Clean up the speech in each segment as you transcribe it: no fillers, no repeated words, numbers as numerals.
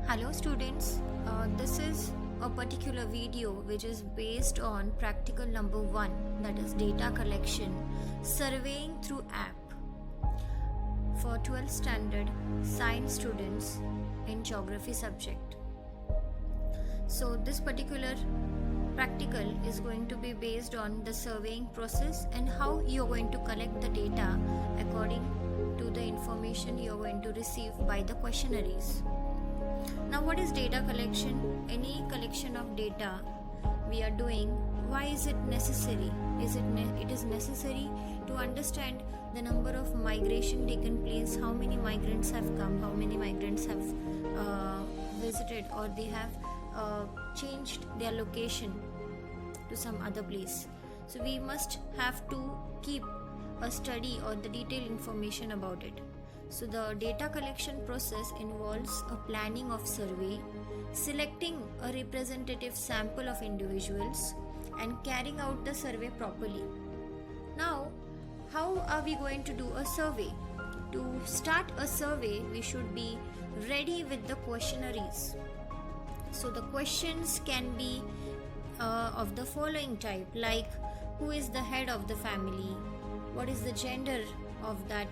Hello students, this is a particular video which is based on practical number 1, that is data collection, surveying through app for 12th standard science students in geography subject. So this particular practical is going to be based on the surveying process and how you are going to collect the data according to the information you are going to receive by the questionnaires. Now, what is data collection? Any collection of data we are doing, why is it necessary? It is necessary to understand the number of migration taken place, how many migrants have come, how many migrants have visited, or they have changed their location to some other place. So we must have to keep a study or the detailed information about it. So the data collection process involves a planning of survey, selecting a representative sample of individuals and carrying out the survey properly. Now, how are we going to do a survey? To start a survey, we should be ready with the questionnaires. So the questions can be of the following type, like who is the head of the family, what is the gender of that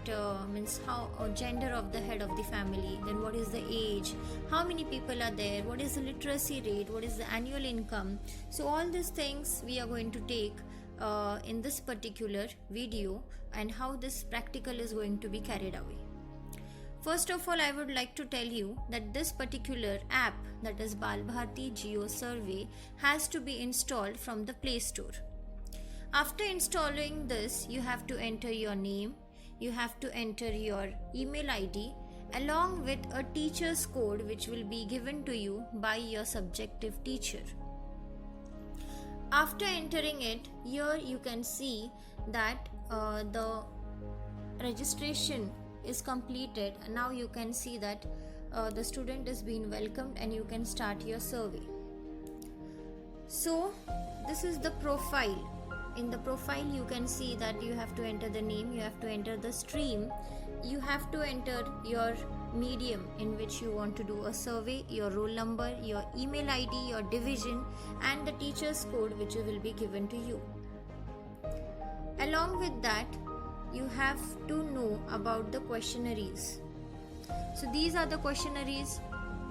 gender of the head of the family, then what is the age, how many people are there, what is the literacy rate, what is the annual income. So all these things we are going to take in this particular video, and how this practical is going to be carried away. First of all, I would like to tell you that this particular app, that is Balbharti Geo Survey, has to be installed from the Play Store. After installing this, you have to enter your name, you have to enter your email ID along with a teacher's code which will be given to you by your subjective teacher. After entering it, here you can see that the registration is completed. Now you can see that the student is being welcomed and you can start your survey. So this is the profile. In the profile you can see that you have to enter the name, you have to enter the stream, you have to enter your medium in which you want to do a survey, your roll number, your email ID, your division, and the teacher's code which will be given to you. Along with that, you have to know about the questionnaires. So these are the questionnaires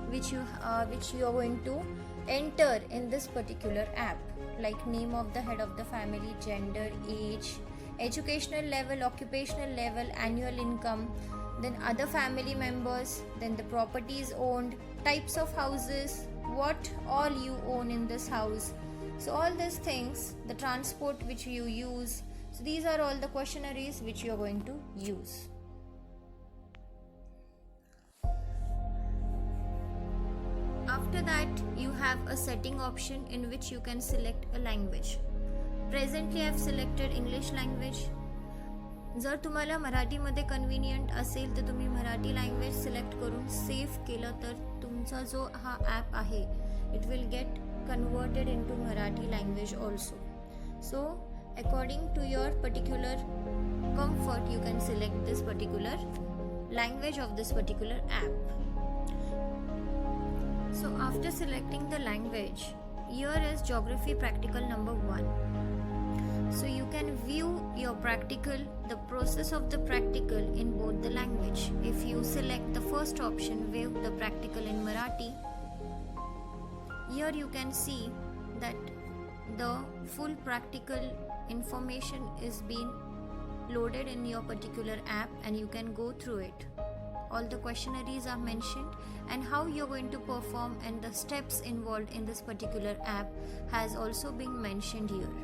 which you are going to enter in this particular app, like name of the head of the family, gender, age, educational level, occupational level, annual income, then other family members, then the properties owned, types of houses, what all you own in this house. So all these things, the transport which you use. So these are all the questionnaires which you are going to use. After that, you have a setting option in which you can select a language. Presently I have selected English language. जर तुम्हाला मराठीमध्ये convenient असेल तर तुम्ही Marathi language select करून save केलं तर तुमचा जो हा ॲप आहे it will get converted into Marathi language also. So according to your particular comfort, you can select this particular language of this particular app. So after selecting the language, here is geography practical number 1. So you can view your practical, the process of the practical in both the language. If you select the first option, view the practical in Marathi, here you can see that the full practical information is being loaded in your particular app and you can go through it. All the questionnaires are mentioned and how you're going to perform and the steps involved in this particular app has also been mentioned here.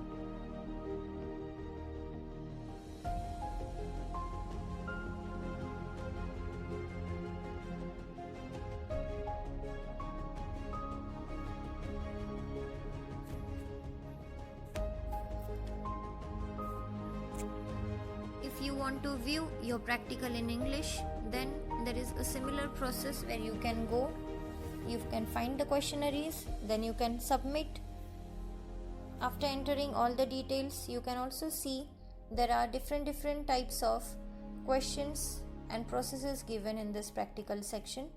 If you want to view your practical in English, then there is a similar process where you can go, you can find the questionnaires, then you can submit. After entering all the details, you can also see there are different types of questions and processes given in this practical section.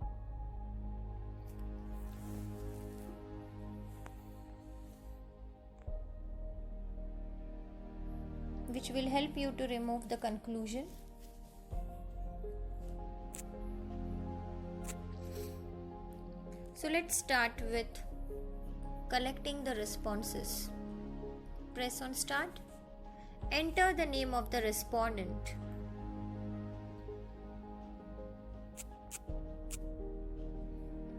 which will help you to remove the conclusion. So let's start with collecting the responses. Press on start. Enter the name of the respondent.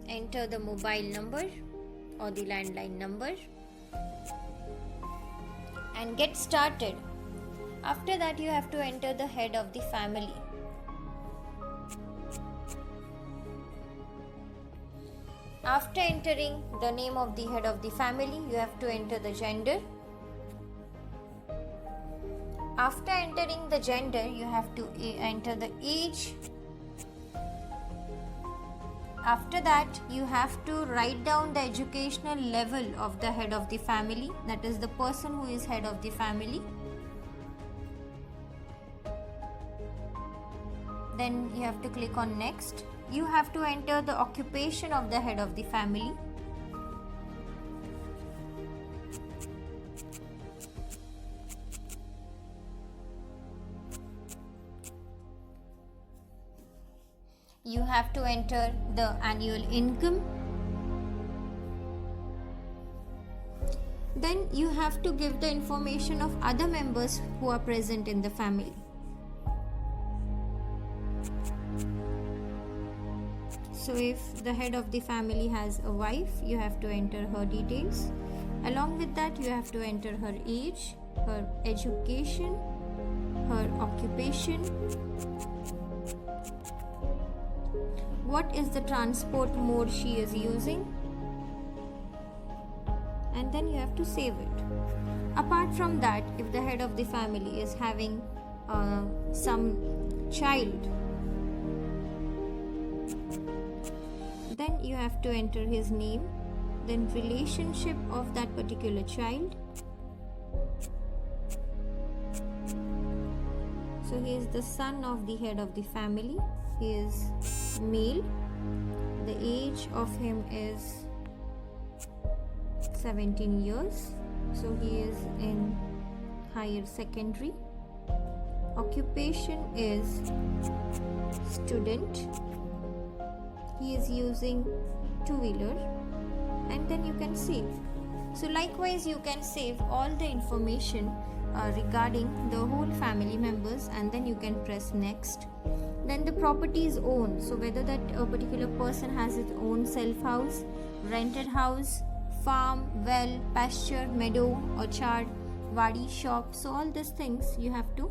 Enter the mobile number or the landline number and get started. After that, you have to enter the head of the family. After entering the name of the head of the family, you have to enter the gender. After entering the gender, you have to enter the age. After that, you have to write down the educational level of the head of the family, that is the person who is head of the family. Then you have to click on next. You have to enter the occupation of the head of the family. You have to enter the annual income. Then you have to give the information of other members who are present in the family. So if the head of the family has a wife, you have to enter her details. Along with that, you have to enter her age, her education, her occupation, what is the transport mode she is using, and then you have to save it. Apart from that, if the head of the family is having some child, then you have to enter his name, then relationship of that particular child. So he is the son of the head of the family. He is male. The age of him is 17 years. So he is in higher secondary. Occupation is student. He is using two-wheeler, and then you can save. So likewise, you can save all the information regarding the whole family members, and then you can press next. Then the property is owned, so whether that a particular person has his own self house, rented house, farm, well, pasture, meadow, orchard, wadi, shop. So all these things you have to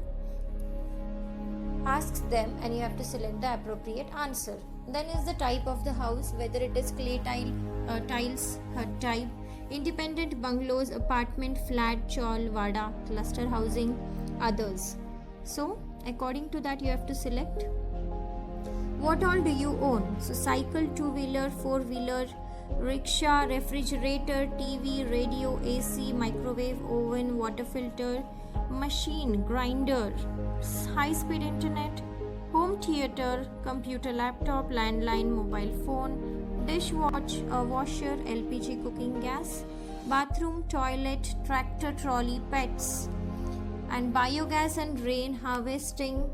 ask them, and you have to select the appropriate answer. Then is the type of the house, whether it is clay tiles, hut type, independent bungalows, apartment, flat, chawl, vada, cluster housing, others. So according to that, you have to select what all do you own. So cycle, two-wheeler, four-wheeler, rickshaw, refrigerator, TV, radio, AC, microwave, oven, water filter, machine, grinder, high-speed internet, home theater, computer, laptop, landline, mobile phone, dishwasher, washer, LPG cooking gas, bathroom, toilet, tractor, trolley, pets, and biogas and rain harvesting,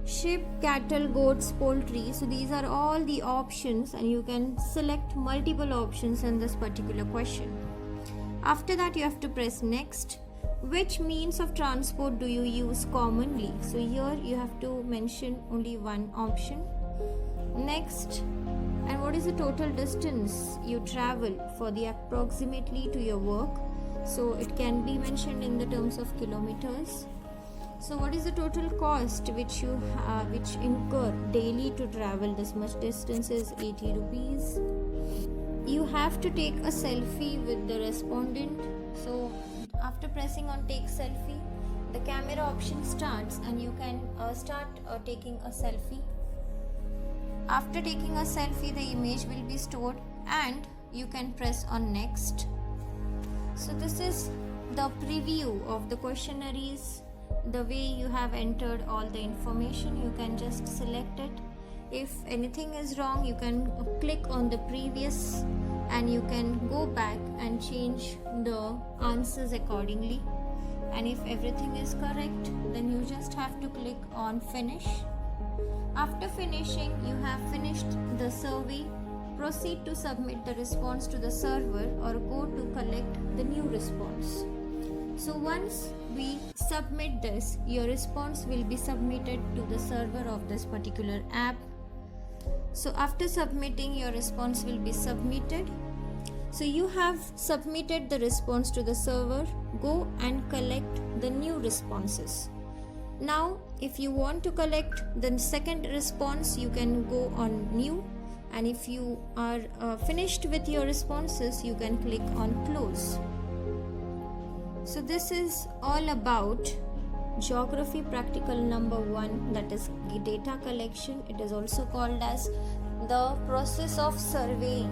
sheep, cattle, goats, poultry. So these are all the options, and you can select multiple options in this particular question. After that, you have to press next. Which means of transport do you use commonly? So here you have to mention only one option. Next, and what is the total distance you travel for the approximately to your work? So it can be mentioned in the terms of kilometers. So what is the total cost which you which incur daily to travel this much distance is 80 rupees. You have to take a selfie with the respondent. So after pressing on take selfie, the camera option starts, and you can start taking a selfie. After taking a selfie, the image will be stored, and you can press on next. So this is the preview of the questionnaires. The way you have entered all the information, you can just select it. If anything is wrong, you can click on the previous, and you can go back and change the answers accordingly. and if everything is correct, then you just have to click on finish. After finishing, you have finished the survey. Proceed to submit the response to the server or go to collect the new response. So once we submit this, your response will be submitted to the server of this particular app. So after submitting, your response will be submitted. So you have submitted the response to the server. Go and collect the new responses. Now if you want to collect the second response, you can go on new, and if you are finished with your responses, you can click on close. So this is all about geography practical number 1, that is data collection. It is also called as the process of surveying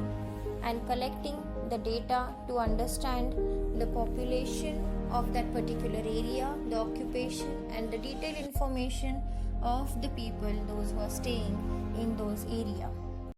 and collecting the data to understand the population of that particular area, the occupation, and the detailed information of the people, those who are staying in those areas.